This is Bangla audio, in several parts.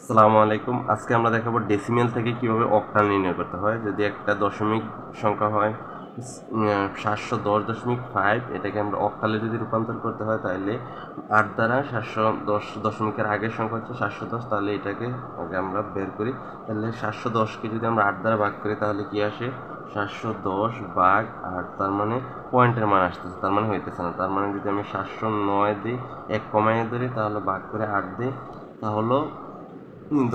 আসসালামু আলাইকুম। আজকে আমরা দেখাবো ডেসিমেল থেকে কিভাবে অক্টাল নির্ণয় করতে হয়। যদি একটা দশমিক সংখ্যা হয় 710.5, এটাকে আমরা অক্টালে যদি রূপান্তর করতে হয় তাহলে 8 দ্বারা 710 দশমিকের আগের সংখ্যা হচ্ছে 710, তাহলে এটাকে আগে আমরা বের করি। তাহলে 710কে যদি আমরা 8 দ্বারা ভাগ করি তাহলে কি আসে? 710 ভাগ 8, তার মানে পয়েন্টের মান আসতেছে, তার মানে হইতেছে না। তার মানে যদি আমি 709 দিই, 1 কমাইয়ে ধরি, তাহলে ভাগ করে 8 দিই, তাহলে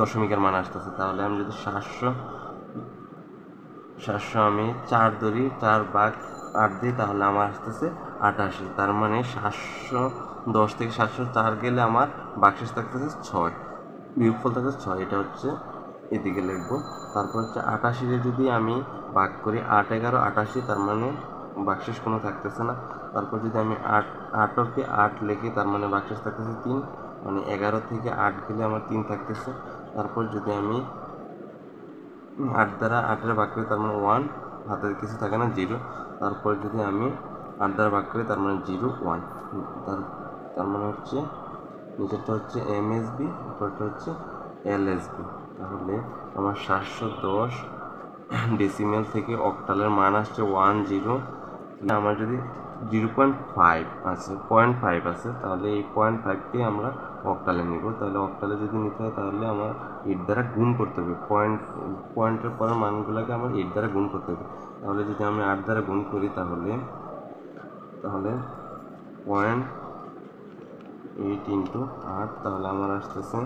দশমিকের মান আসতেছে। তাহলে আমি যদি 700 আমি 4 ধরি, 4 ভাগ 8 দিই, তাহলে আমার আসতেছে 88। তার মানে 710 থেকে 704 গেলে আমার বাকশেষ থাকতেছে 6, বিয়োগফল থাকতেছে 6। এটা হচ্ছে এদিকে লিখবো। তারপর হচ্ছে 88 যদি আমি ভাগ করি 8 11 88, তার মানে বাকশেষ কোনো থাকতেছে না। তারপর যদি আমি 8কে 8 লিখি, তার মানে বাকশেষ থাকতেছে 3, মানে 11 থেকে 8 গেলে আমার 3 থাকতেছে। তারপর যদি আমি 8 দ্বারা 8 ভাগ করি, তার মানে 1, হাতের কিছু থাকে না, 0। তারপর যদি আমি 8 দ্বারা ভাগ করি, তার মানে 0 1। তার মানে হচ্ছে নিচেরটা হচ্ছে এমএসবি, উপরটা হচ্ছে এলএসবি। তাহলে আমার 710 ডেসিমেল থেকে অক্টালের মান আসছে 10। আমার যদি 0.5 আছে, 0.5 আছে, তাহলে এই 0.5কে আমরা অক্টালে নিব। তাহলে অক্টালে যদি নিতে হয় তাহলে আমার 8 দ্বারা গুণ করতে হবে। পয়েন্টের পরের মানগুলোকে আমার 8 দ্বারা গুণ করতে হবে। তাহলে যদি আমি 8 দ্বারা গুণ করি তাহলে তাহলে 0.8 ইন্টু 8, তাহলে আমার আসতেছে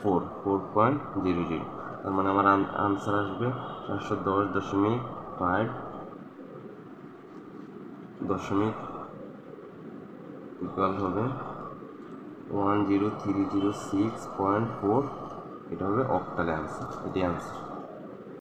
4.00। তার মানে আমার আনসার আসবে 710.5 দশমিক ইকুয়াল হবে 10306.4। এটা হবে অক্টালে আনসার, এটি আনসার।